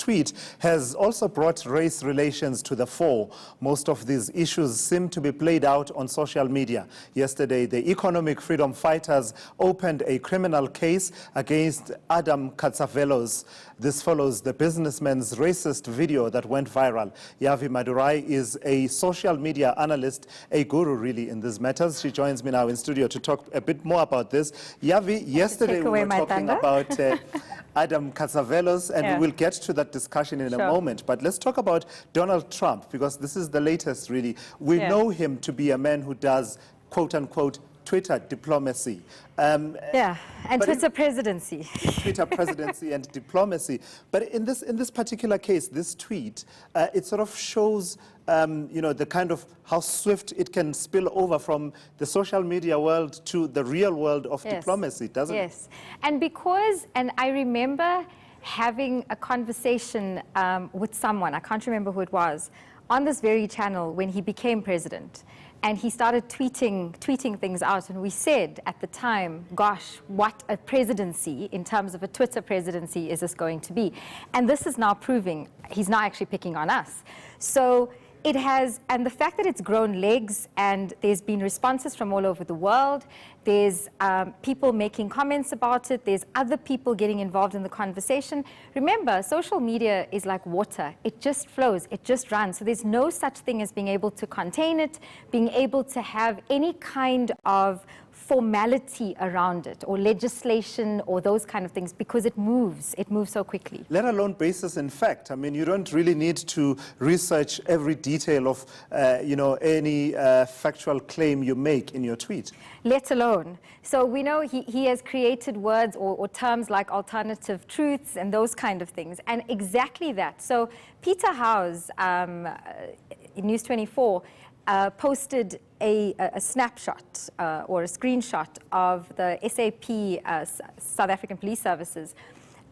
tweet has also brought race relations to the fore. Most of these issues seem to be played out on social media. Yesterday, the economic freedom fighters opened a criminal case against Adam Katsavelos. This follows the businessman's racist video that went viral. Yavi Madurai is a social media analyst, a guru really in these matters. She joins me now in studio to talk a bit more about this. Yavi, yesterday we were talking about Adam Katsavelos, and we will get to that discussion in a moment. But let's talk about Donald Trump, because this is the latest really. We know him to be a man who does, quote unquote, Twitter diplomacy. And Twitter presidency. Twitter presidency and diplomacy. But in this particular case, this tweet, it sort of shows, you know, the kind of how swift it can spill over from the social media world to the real world of diplomacy, doesn't it? Yes. And because, and I remember having a conversation with someone, I can't remember who it was, on this very channel when he became president. And he started tweeting things out. And we said at the time, gosh, what a presidency in terms of a Twitter presidency is this going to be? And this is now proving he's now actually picking on us. So it has, and the fact that it's grown legs and there's been responses from all over the world, there's people making comments about it, there's other people getting involved in the conversation. Remember, social media is like water. It just flows, it just runs. So there's no such thing as being able to contain it, being able to have any kind of formality around it or legislation or those kind of things, because it moves so quickly. Let alone basis in fact. I mean, you don't really need to research every detail of, you know, any factual claim you make in your tweet. Let alone. So we know he has created words or terms like alternative truths and those kind of things, and exactly that. So Peter Howes in News 24 posted a snapshot or a screenshot of the SAP, South African Police Services,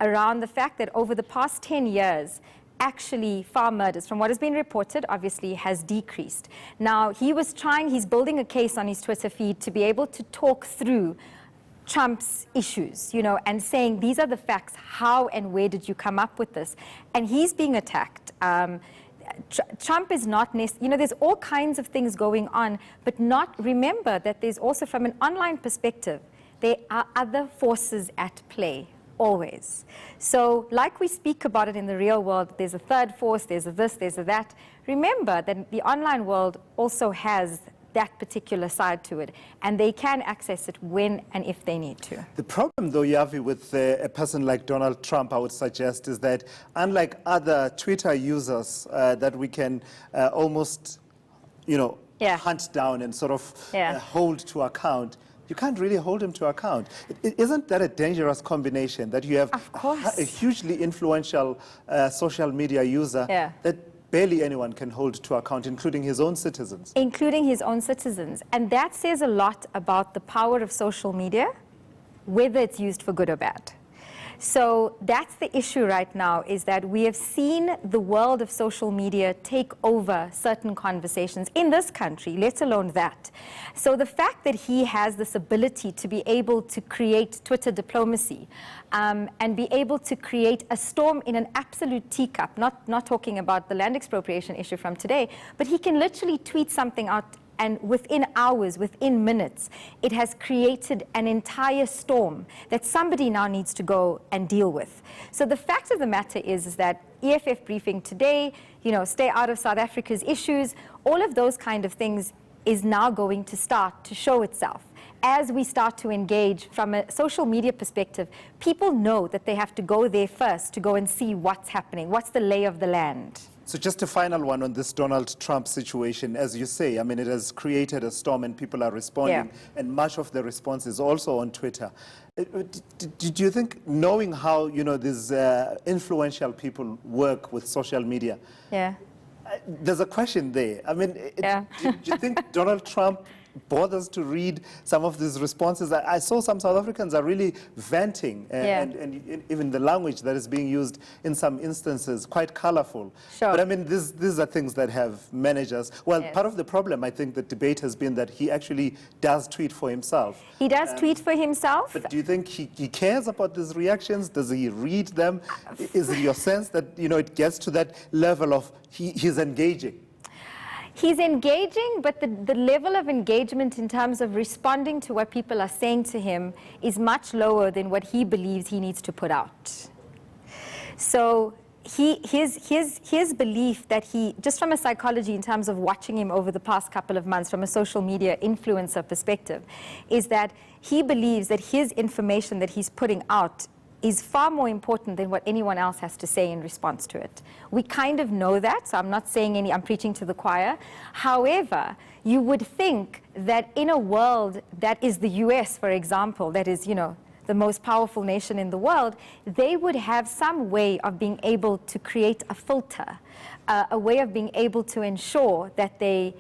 around the fact that over the past 10 years, actually farm murders, from what has been reported, obviously has decreased. Now, he's building a case on his Twitter feed to be able to talk through Trump's issues, you know, and saying, these are the facts, how and where did you come up with this? And he's being attacked. Trump is not, you know, there's all kinds of things going on, but remember that there's also, from an online perspective, there are other forces at play, always. So like we speak about it in the real world, there's a third force, there's a this, there's a that. Remember that the online world also has that particular side to it, and they can access it when and if they need to. The problem, though, Yavi, with a person like Donald Trump, I would suggest, is that unlike other Twitter users that we can almost, you know, hunt down and sort of hold to account, you can't really hold him to account. Isn't that a dangerous combination, that you have a hugely influential social media user that barely anyone can hold to account, including his own citizens? Including his own citizens. And that says a lot about the power of social media, whether it's used for good or bad. So that's the issue right now, is that we have seen the world of social media take over certain conversations in this country, let alone that. So the fact that he has this ability to be able to create Twitter diplomacy and be able to create a storm in an absolute teacup, not talking about the land expropriation issue from today, but he can literally tweet something out, and within hours, within minutes, it has created an entire storm that somebody now needs to go and deal with. So the fact of the matter is that EFF briefing today, you know, stay out of South Africa's issues, all of those kind of things is now going to start to show itself. As we start to engage from a social media perspective, people know that they have to go there first to go and see what's happening, what's the lay of the land. So just a final one on this Donald Trump situation. As you say, I mean, it has created a storm and people are responding, and much of the response is also on Twitter. Did you think, knowing how, you know, these influential people work with social media, there's a question there. I mean, do you think Donald Trump bothers to read some of these responses. I saw some South Africans are really venting, and even the language that is being used in some instances quite colorful. Sure. But I mean, these are things that have managers. Well, part of the problem, I think, the debate has been that he actually does tweet for himself. He does tweet for himself. But do you think he cares about these reactions? Does he read them? Is it your sense that, you know, it gets to that level of he's engaging? He's engaging, but the level of engagement in terms of responding to what people are saying to him is much lower than what he believes he needs to put out. So his belief that just from a psychology in terms of watching him over the past couple of months from a social media influencer perspective, is that he believes that his information that he's putting out is far more important than what anyone else has to say in response to it. We kind of know that, so I'm not saying I'm preaching to the choir. However, you would think that in a world that is the US, for example, that is, you know, the most powerful nation in the world, they would have some way of being able to create a filter, a way of being able to ensure that they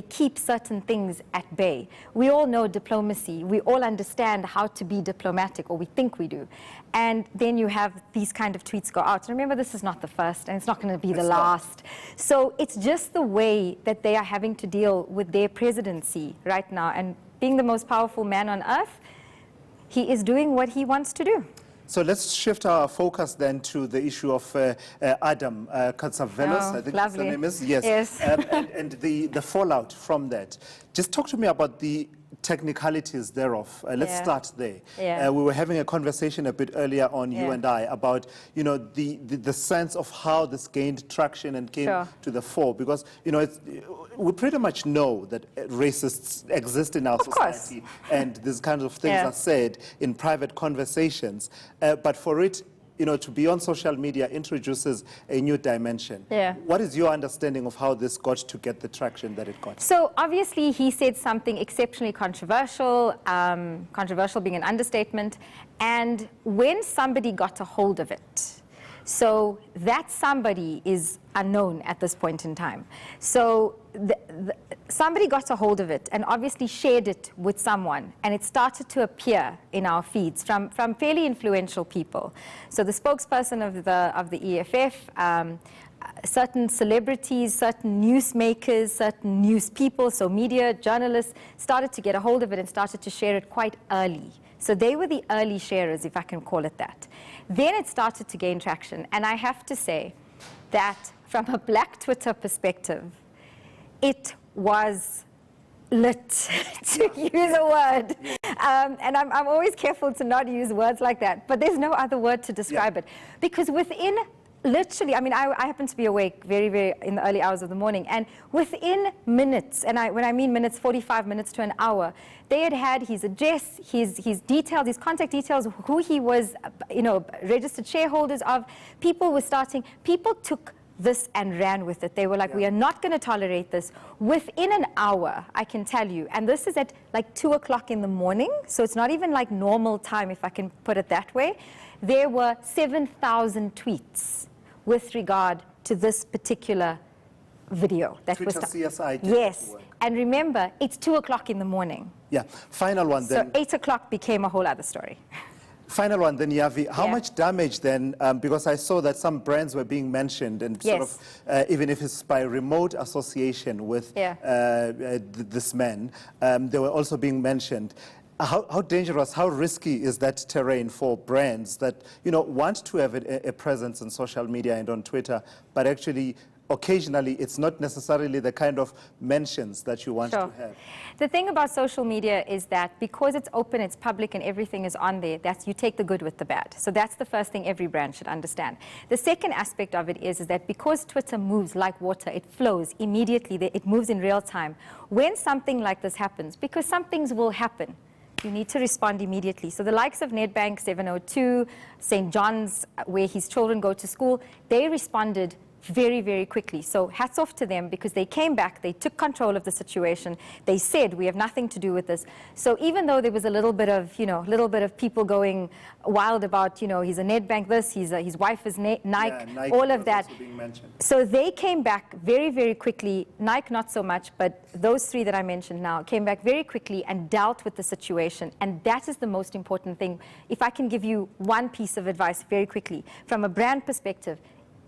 keep certain things at bay. We all know diplomacy. We all understand how to be diplomatic, or we think we do. And then you have these kind of tweets go out. And remember, this is not the first, and it's not going to be the last. So it's just the way that they are having to deal with their presidency right now. And being the most powerful man on earth, he is doing what he wants to do. So let's shift our focus then to the issue of Adam Katsavelos, I think that's the name is. Yes. And the fallout from that. Just talk to me about the technicalities thereof. Let's start there. We were having a conversation a bit earlier on, you and I, about, you know, the sense of how this gained traction and came to the fore, because, you know, we pretty much know that racists exist in our society, and these kinds of things are said in private conversations, but for it, you know, to be on social media introduces a new dimension. What is your understanding of how this got to get the traction that it got? So obviously he said something exceptionally controversial, controversial being an understatement, and when somebody got a hold of it, so that somebody is unknown at this point in time. So somebody got a hold of it and obviously shared it with someone, and it started to appear in our feeds from fairly influential people. So the spokesperson of the EFF, certain celebrities, certain newsmakers, certain news people, so media, journalists, started to get a hold of it and started to share it quite early. So they were the early sharers, if I can call it that. Then it started to gain traction. And I have to say that from a Black Twitter perspective, it was lit, to use a word. And I'm always careful to not use words like that, but there's no other word to describe it. Because within literally, I mean, I happen to be awake very, very in the early hours of the morning, and within minutes, and when I mean minutes, 45 minutes to an hour, they had his address, his details, his contact details, who he was, you know, registered shareholders of. People took this and ran with it. They were like, we are not going to tolerate this. Within an hour, I can tell you, and this is at like 2 o'clock in the morning, so it's not even like normal time, if I can put it that way. There were 7,000 tweets with regard to this particular video. That was CSI. Yes, and remember, it's 2 o'clock in the morning. Yeah, final one then. So 8 o'clock became a whole other story. Final one then, Yavi. How much damage then, because I saw that some brands were being mentioned, and sort of, even if it's by remote association with this man, they were also being mentioned. How dangerous, how risky is that terrain for brands that, you know, want to have a presence on social media and on Twitter, but actually occasionally it's not necessarily the kind of mentions that you want to have? The thing about social media is that because it's open, it's public, and everything is on there, you take the good with the bad. So that's the first thing every brand should understand. The second aspect of it is that because Twitter moves like water, it flows immediately, it moves in real time. When something like this happens, because some things will happen, you need to respond immediately. So the likes of Nedbank 702, St. John's, where his children go to school, they responded very, very quickly. So hats off to them, because they came back, they took control of the situation. They said, we have nothing to do with this. So even though there was a little bit of, people going wild about, he's a Nedbank this, his wife is Nike, Nike all of was that. also being mentioned. So they came back very, very quickly. Nike not so much, but those three that I mentioned now came back very quickly and dealt with the situation. And that is the most important thing. If I can give you one piece of advice very quickly, from a brand perspective,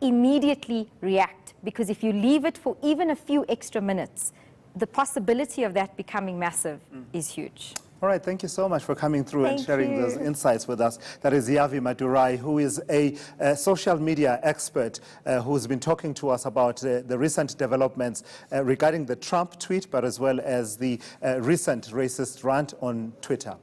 immediately react, because if you leave it for even a few extra minutes, the possibility of that becoming massive is huge. All right, thank you so much for coming through and Thank sharing you. those insights with us. That is Yavi Madurai, who is a social media expert who's been talking to us about the recent developments regarding the Trump tweet, but as well as the recent racist rant on Twitter.